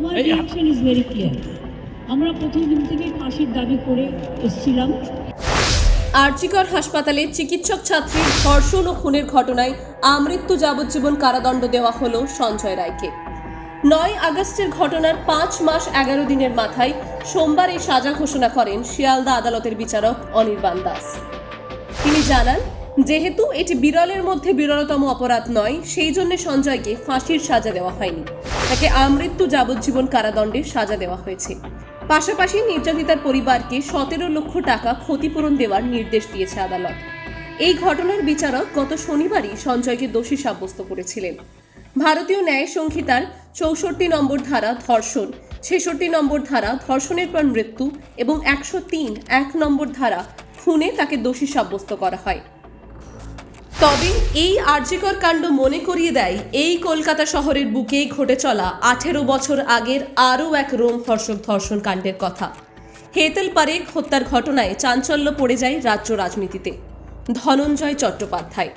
আমার reaction is very clear. আমরা প্রথম দিন থেকেই ফাঁসির দাবি করে এসেছিলাম। আরজিকর হাসপাতালে চিকিৎসক ছাত্রীর ধর্ষণ ও খুনের ঘটনায় আমৃত্যু যাবজ্জীবন কারাদণ্ড দেওয়া হলো সঞ্জয় রায়কে। 9 আগস্টের ঘটনার 5 মাস 11 দিনের মাথায় সোমবার এই সাজা ঘোষণা করেন শিয়ালদা আদালতের বিচারক অনির্বাণ দাস। তিনি জানান, যেহেতু এটি বিরলের মধ্যে বিরলতম অপরাধ নয়, সেই জন্য সঞ্জয়কে ফাঁসির সাজা দেওয়া হয়নি, তাকে আমৃত্যু যাবজ্জীবন কারাদণ্ডের সাজা দেওয়া হয়েছে। পাশাপাশি নির্যাতিতার পরিবারকে 17 লক্ষ টাকা ক্ষতিপূরণ দেওয়ার নির্দেশ দিয়েছে আদালত। এই ঘটনার বিচারক গত শনিবারই সঞ্জয়কে দোষী সাব্যস্ত করেছিলেন। ভারতীয় ন্যায় সংহিতার 64 নম্বর ধারা ধর্ষণ, 66 নম্বর ধারা ধর্ষণের পর মৃত্যু এবং 103(1) নম্বর ধারা খুনে তাকে দোষী সাব্যস্ত করা হয়। তবে এই আরজিকর কাণ্ড মনে করিয়ে দেয় এই কলকাতা শহরের বুকেই ঘটে চলা 18 বছর আগের আরও এক রোমহর্ষক ধর্ষণ কাণ্ডের কথা। হেতেল পারেখ হত্যার ঘটনায় চাঞ্চল্য পড়ে যায় রাজ্য রাজনীতিতে। ধনঞ্জয় চট্টোপাধ্যায়,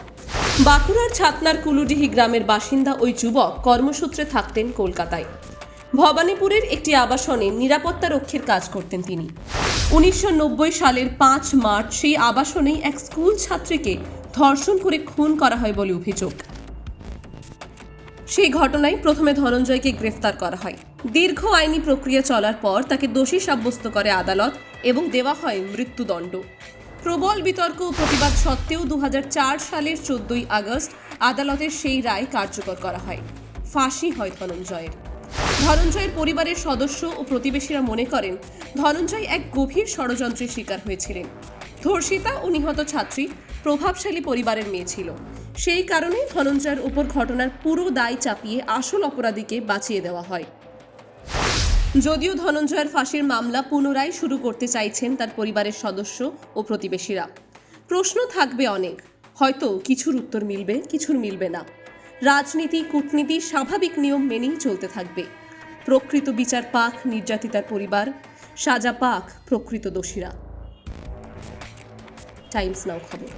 বাঁকুড়ার ছাতনার কুলুডিহি গ্রামের বাসিন্দা ওই যুবক কর্মসূত্রে থাকতেন কলকাতায়। ভবানীপুরের একটি আবাসনে নিরাপত্তা রক্ষীর কাজ করতেন তিনি। 1990 সালের 5 মার্চ সেই আবাসনেই এক স্কুল ছাত্রীকে ধর্ষণ করে খুন করা হয় বলে অভিযোগ। সেই ঘটনায় প্রথমে ধনঞ্জয়কে গ্রেফতার করা হয়। দীর্ঘ আইনি প্রক্রিয়া চলার পর তাকে দোষী সাব্যস্ত করে আদালত এবং দেওয়া হয় মৃত্যুদণ্ড। প্রবল বিতর্ক ও প্রতিবাদ সত্ত্বেও 2004 সালের 14 আগস্ট আদালতের সেই রায় কার্যকর করা হয়। ফাঁসি হয় ধনঞ্জয়ের। ধনঞ্জয়ের পরিবারের সদস্য ও প্রতিবেশীরা মনে করেন ধনঞ্জয় এক গভীর ষড়যন্ত্রের শিকার হয়েছিলেন। ধর্ষিতা ও নিহত ছাত্রী প্রভাবশালী পরিবারের মেয়ে ছিল। সেই কারণে ধনঞ্জয়ের উপর ঘটনার পুরো দায় চাপিয়ে আসল অপরাধীকে বাঁচিয়ে দেওয়া হয়। যদিও ধনঞ্জয়ের ফাঁসির মামলা পুনরায় শুরু করতে চাইছেন তার পরিবারের সদস্য ও প্রতিবেশীরা। প্রশ্ন থাকবে অনেক, হয়তো কিছুর উত্তর মিলবে, কিছুর মিলবে না। রাজনীতি, কূটনীতি স্বাভাবিক নিয়ম মেনেই চলতে থাকবে। প্রকৃত বিচার পাক নির্যাতিতার পরিবার, সাজা পাক প্রকৃত দোষীরা। টাইমস নাও খবর।